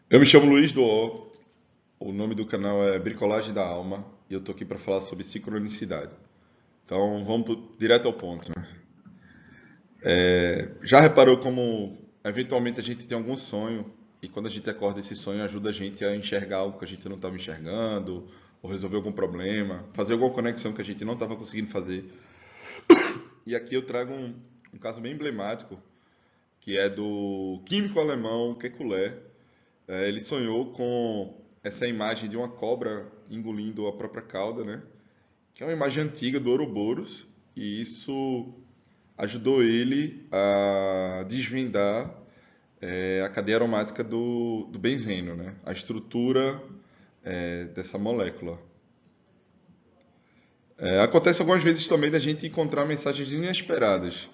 Eu me chamo Luiz Doó, o nome do canal é Bricolagem da Alma e eu tô aqui para falar sobre sincronicidade. Então direto ao ponto, né? Já reparou como eventualmente a gente tem algum sonho e quando a gente acorda esse sonho ajuda a gente a enxergar algo que a gente não estava enxergando, ou resolver algum problema, fazer alguma conexão que a gente não estava conseguindo fazer. E aqui eu trago um caso bem emblemático, que é do químico alemão Kekulé. Ele sonhou com essa imagem de uma cobra engolindo a própria cauda, né? Que é uma imagem antiga do Ouroboros, e isso ajudou ele a desvendar a cadeia aromática do benzeno, né? A estrutura dessa molécula. Acontece algumas vezes também da gente encontrar mensagens inesperadas,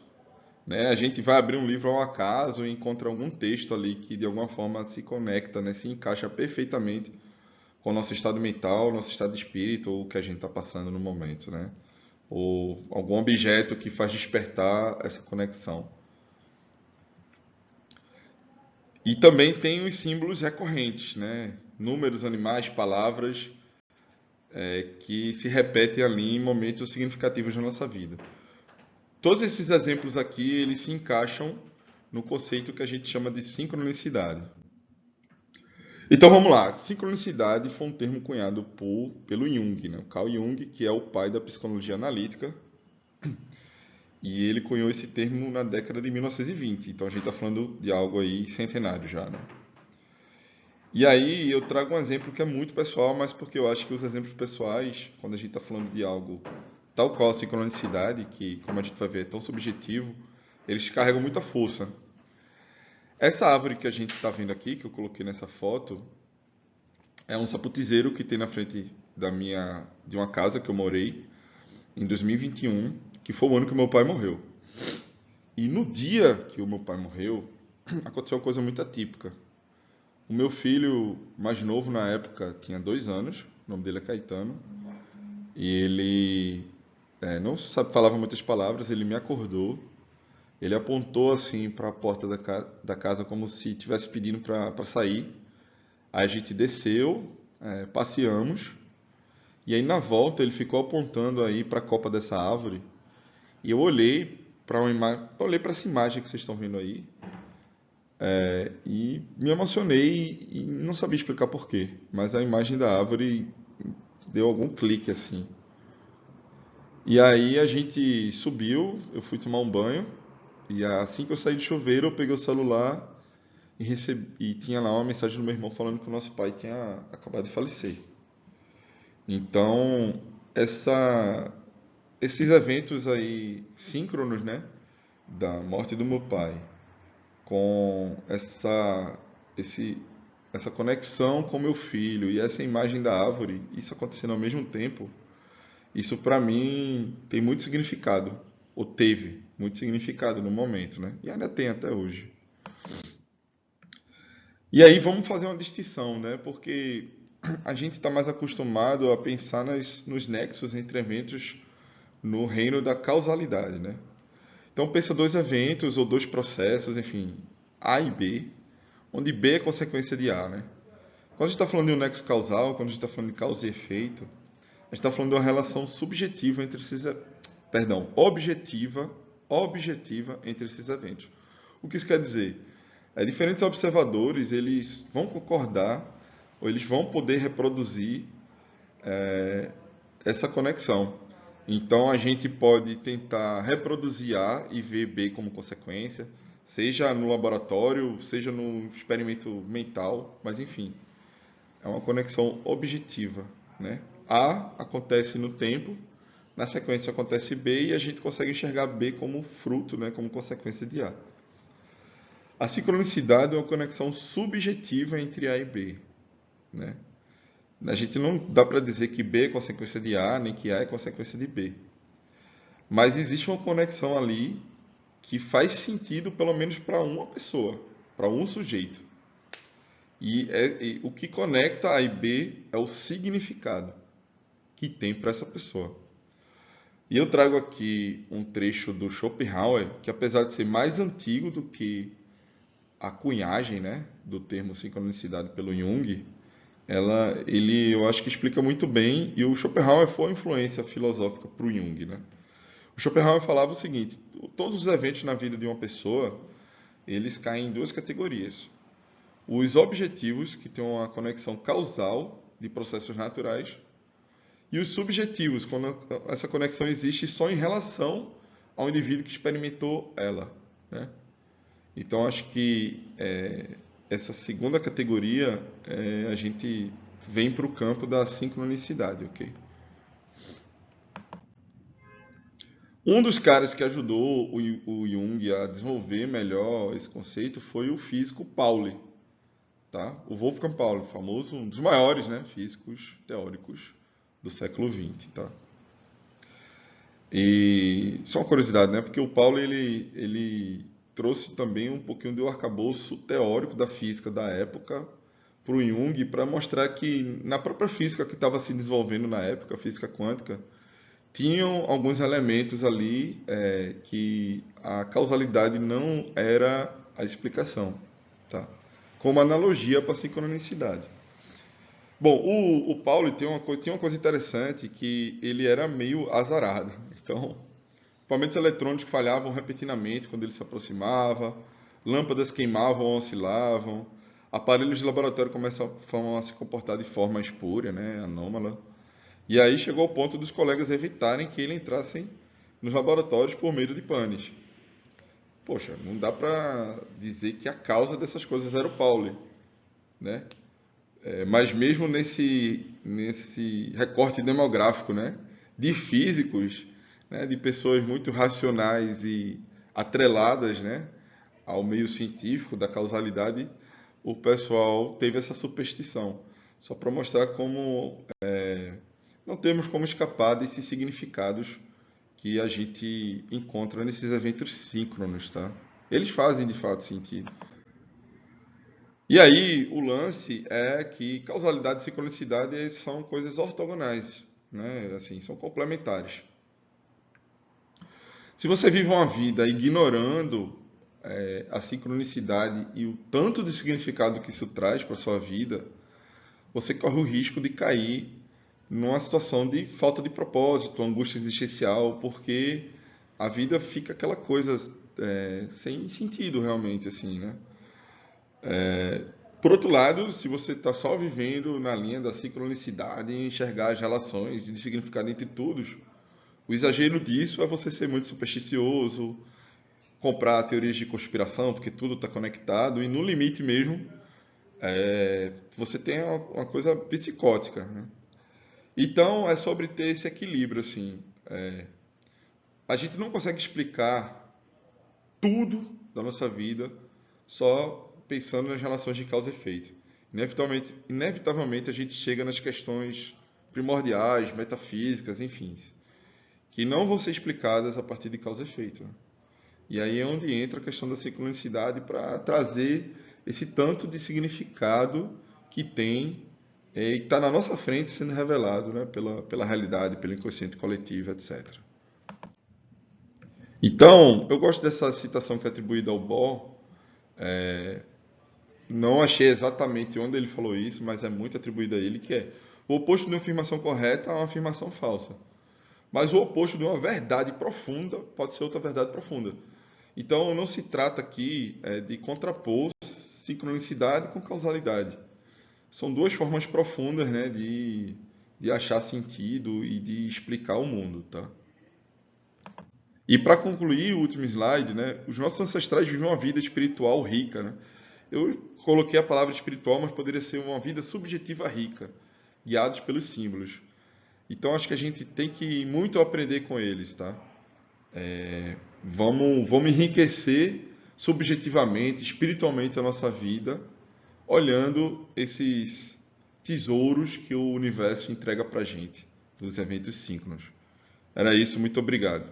né? A gente vai abrir um livro ao acaso e encontra algum texto ali que de alguma forma se conecta, né? Se encaixa perfeitamente com o nosso estado mental, nosso estado de espírito ou o que a gente está passando no momento, né? Ou algum objeto que faz despertar essa conexão. E também tem os símbolos recorrentes, né? Números, animais, palavras que se repetem ali em momentos significativos da nossa vida. Todos esses exemplos aqui, eles se encaixam no conceito que a gente chama de sincronicidade. Então vamos lá, sincronicidade foi um termo cunhado pelo Jung, né? O Carl Jung, que é o pai da psicologia analítica, e ele cunhou esse termo na década de 1920. Então a gente está falando de algo aí centenário já, né? E aí eu trago um exemplo que é muito pessoal, mas porque eu acho que os exemplos pessoais, quando a gente está falando de algo tal qual a sincronicidade, que como a gente vai ver é tão subjetivo, eles carregam muita força. Essa árvore que a gente está vendo aqui, que eu coloquei nessa foto, é um saputizeiro que tem na frente de uma casa que eu morei em 2021, que foi o ano que meu pai morreu. E no dia que o meu pai morreu, aconteceu uma coisa muito atípica. O meu filho mais novo na época tinha 2 anos, o nome dele é Caetano, e ele não falava muitas palavras, ele me acordou, ele apontou assim para a porta da casa como se estivesse pedindo para sair. Aí a gente desceu, passeamos, e aí na volta ele ficou apontando aí para a copa dessa árvore, e eu olhei para essa imagem que vocês estão vendo aí, e me emocionei e não sabia explicar por quê, mas a imagem da árvore deu algum clique assim. E aí a gente subiu, eu fui tomar um banho, e assim que eu saí do chuveiro, eu peguei o celular e tinha lá uma mensagem do meu irmão falando que o nosso pai tinha acabado de falecer. Então, essa, esses eventos aí síncronos, né, da morte do meu pai, com esse, essa conexão com meu filho e essa imagem da árvore, isso acontecendo ao mesmo tempo, isso para mim tem muito significado, ou teve muito significado no momento, né? E ainda tem até hoje. E aí vamos fazer uma distinção, né? Porque a gente está mais acostumado a pensar nos nexos entre eventos no reino da causalidade, né? Então pensa dois eventos ou dois processos, enfim, A e B, onde B é consequência de A, né? Quando a gente está falando de um nexo causal, quando a gente está falando de causa e efeito, a gente está falando de uma relação subjetiva entre perdão, objetiva entre esses eventos. O que isso quer dizer? Diferentes observadores, eles vão concordar ou eles vão poder reproduzir essa conexão. Então a gente pode tentar reproduzir A e ver B como consequência, seja no laboratório, seja no experimento mental, mas enfim, é uma conexão objetiva, né? A acontece no tempo, na sequência acontece B e a gente consegue enxergar B como fruto, né, como consequência de A. A sincronicidade é uma conexão subjetiva entre A e B, né? A gente não dá para dizer que B é consequência de A, nem que A é consequência de B. Mas existe uma conexão ali que faz sentido, pelo menos para uma pessoa, para um sujeito. E o que conecta A e B é o significado que tem para essa pessoa. E eu trago aqui um trecho do Schopenhauer, que apesar de ser mais antigo do que a cunhagem, né, do termo sincronicidade pelo Jung, eu acho que explica muito bem, e o Schopenhauer foi uma influência filosófica para o Jung, né? O Schopenhauer falava o seguinte: todos os eventos na vida de uma pessoa, eles caem em duas categorias. Os objetivos, que têm uma conexão causal de processos naturais, e os subjetivos, quando essa conexão existe só em relação ao indivíduo que experimentou ela, né? Então, acho que essa segunda categoria, a gente vem para o campo da sincronicidade, ok? Um dos caras que ajudou o Jung a desenvolver melhor esse conceito foi o físico Pauli, tá? O Wolfgang Pauli, famoso, um dos maiores, né, físicos teóricos do século XX, tá? E só uma curiosidade, né? Porque o Pauli ele trouxe também um pouquinho do arcabouço teórico da física da época para o Jung, para mostrar que na própria física que estava se desenvolvendo na época, a física quântica, tinham alguns elementos ali que a causalidade não era a explicação, tá? Como analogia para a sincronicidade. Bom, o Paulo tinha uma coisa interessante, que ele era meio azarado. Então, equipamentos eletrônicos falhavam repentinamente quando ele se aproximava, lâmpadas queimavam ou oscilavam, aparelhos de laboratório começavam a se comportar de forma espúria, né, anômala. E aí chegou ao ponto dos colegas evitarem que ele entrasse nos laboratórios por medo de panes. Poxa, não dá para dizer que a causa dessas coisas era o Pauli, né? Mas mesmo nesse recorte demográfico, né, de físicos, né, de pessoas muito racionais e atreladas, né, ao meio científico da causalidade, o pessoal teve essa superstição. Só para mostrar como não temos como escapar desses significados que a gente encontra nesses eventos síncronos, tá? Eles fazem de fato sentido. E aí, o lance é que causalidade e sincronicidade são coisas ortogonais, né? Assim, são complementares. Se você vive uma vida ignorando a sincronicidade e o tanto de significado que isso traz para a sua vida, você corre o risco de cair numa situação de falta de propósito, angústia existencial, porque a vida fica aquela coisa sem sentido realmente, assim, né? Por outro lado, se você está só vivendo na linha da sincronicidade e enxergar as relações e de significado entre todos, o exagero disso é você ser muito supersticioso, comprar teorias de conspiração, porque tudo está conectado, e no limite mesmo, você tem uma coisa psicótica, né? Então, é sobre ter esse equilíbrio, assim. A gente não consegue explicar tudo da nossa vida só pensando nas relações de causa e efeito. Inevitavelmente a gente chega nas questões primordiais, metafísicas, enfim, que não vão ser explicadas a partir de causa e efeito, né? E aí é onde entra a questão da sincronicidade para trazer esse tanto de significado que tem e está na nossa frente sendo revelado, né, pela realidade, pelo inconsciente coletivo, etc. Então, eu gosto dessa citação que é atribuída ao Bohr. Não achei exatamente onde ele falou isso, mas é muito atribuído a ele, que é: o oposto de uma afirmação correta é uma afirmação falsa. Mas o oposto de uma verdade profunda pode ser outra verdade profunda. Então, não se trata aqui de contrapor sincronicidade com causalidade. São duas formas profundas, né, de achar sentido e de explicar o mundo, tá? E para concluir o último slide, né, os nossos ancestrais viviam uma vida espiritual rica, né? Eu coloquei a palavra espiritual, mas poderia ser uma vida subjetiva rica, guiados pelos símbolos. Então acho que a gente tem que muito aprender com eles, tá? Vamos enriquecer subjetivamente, espiritualmente a nossa vida, olhando esses tesouros que o universo entrega pra gente, dos eventos síncronos. Era isso, muito obrigado.